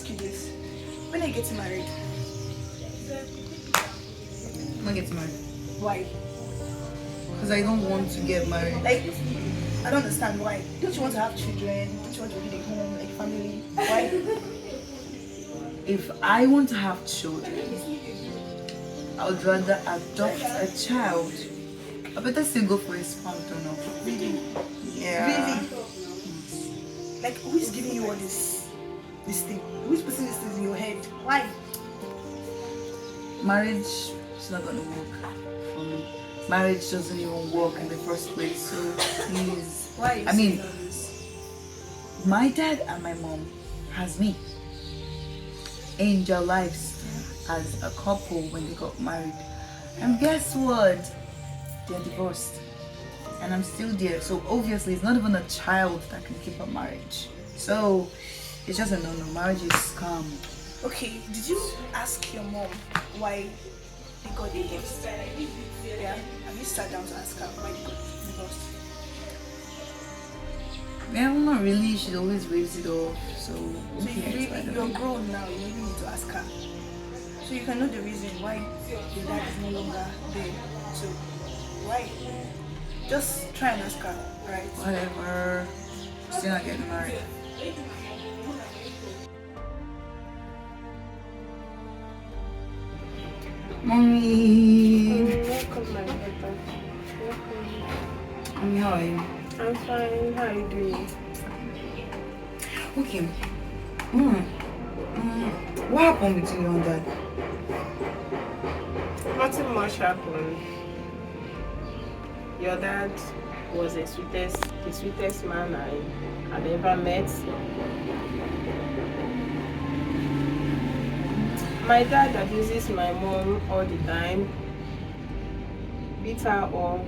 ask you this. When are you getting married? I'm not getting married. Why? Because I don't want to get married. Like, I don't understand why. Don't you want to have children? Don't you want to build a home, like family? Why? If I want to have children, I would rather adopt a child. I better still go for a sperm donor. Really? Yeah. Really? Like, who is giving you all this thing? Who is putting these things in your head? Why? Marriage is not gonna work for me. Marriage doesn't even work in the first place. So please. Why? I mean, my dad and my mom has me in their lives as a couple when they got married. And guess what? They're divorced. And I'm still there. So obviously it's not even a child that can keep a marriage. So it's just a no-no. Marriage is scam. Okay, did you ask your mom why they got divorced? Yeah? Have you sat down to ask her why they got divorced? Yeah, well, not really. She always waves it off. So So you're grown now, you really need to ask her. So you can know the reason why your dad is no longer there. So why? Just try and ask her, right? Whatever. Still not getting married. Mommy. Welcome, my daughter. Welcome. Mommy, how are you? I'm fine. How are you doing? Okay. What happened between you and dad? Nothing much happened. Your dad was the sweetest man I had ever met. My dad abuses my mom all the time, beats her up.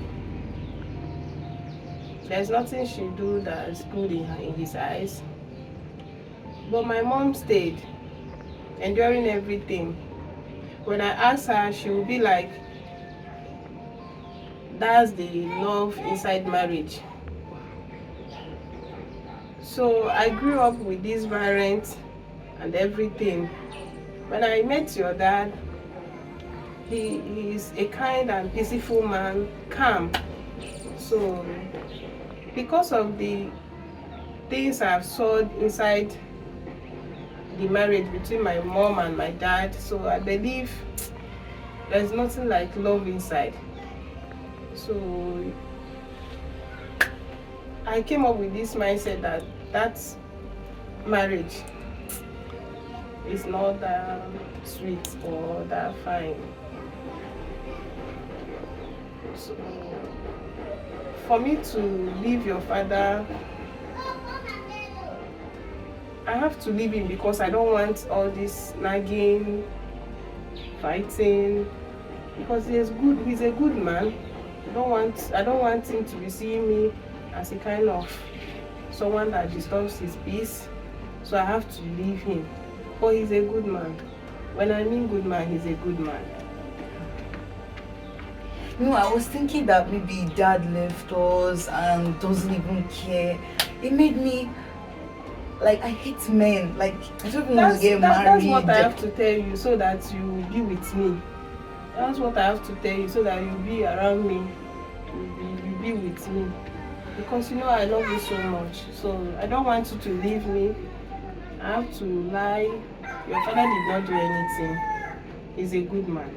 There's nothing she do that's good in his eyes. But my mom stayed, enduring everything. When I asked her, she would be like, that's the love inside marriage. So I grew up with this parents and everything. When I met your dad, he is a kind and peaceful man, calm. So because of the things I've saw inside the marriage between my mom and my dad, so I believe there's nothing like love inside. So I came up with this mindset that marriage is not that sweet or that fine. So for me to leave your father, I have to leave him because I don't want all this nagging, fighting, because he's a good man. I don't want him to be seeing me as a kind of someone that disturbs his peace. So I have to leave him. But he's a good man. When I mean good man, he's a good man. No, I was thinking that maybe dad left us and doesn't even care. It made me like I hate men. Like I don't even want to get married. That's what I have to tell you so that you will be with me. That's what I have to tell you so that you'll be around me. You'll be with me. Because you know I love you so much. So I don't want you to leave me. I have to lie. Your father did not do anything. He's a good man.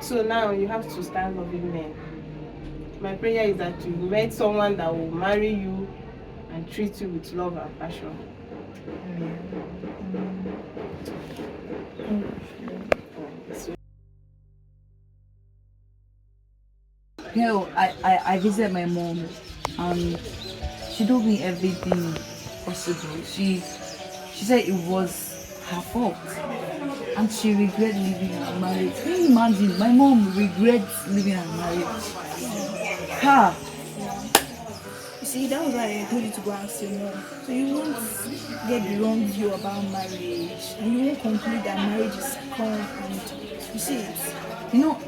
So now you have to start loving men. My prayer is that you met someone that will marry you and treat you with love and passion. You know, I visited my mom and she told me everything possible. She said it was her fault and she regret leaving her marriage. Can you imagine? My mom regrets leaving her marriage. Ha! You see, that was why I told you to go and see your mom. So you won't get the wrong view about marriage and you won't conclude that marriage is scum and you see it. You know,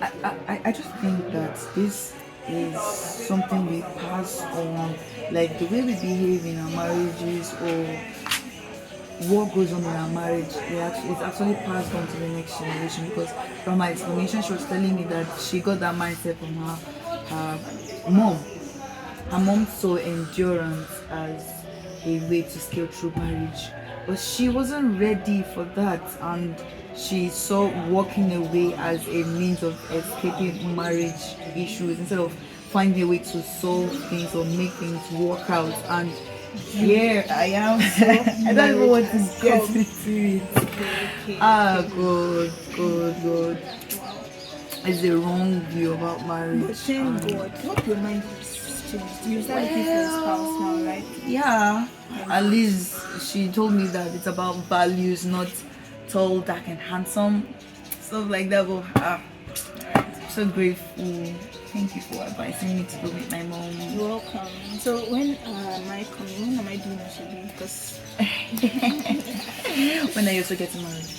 I just think that this is something we pass on, like the way we behave in our marriages or what goes on in our marriage. It's actually passed on to the next generation, because from my explanation, she was telling me that she got that mindset from her mom. Her mom saw endurance as a way to scale through marriage, but she wasn't ready for that, and she saw walking away as a means of escaping marriage issues instead of finding a way to solve things or make things work out. And here I am. I don't even want to get into it. Good. It's the wrong view about marriage. But thank God, hope your mind is changed. You start looking for a spouse now, right? Yeah, at least she told me that it's about values, not tall, dark, and handsome, stuff like that. But I'm so grateful. Thank you for advising me to go meet my mom. You're welcome. So when am I coming? When am I doing what you do? Because When are you also getting married?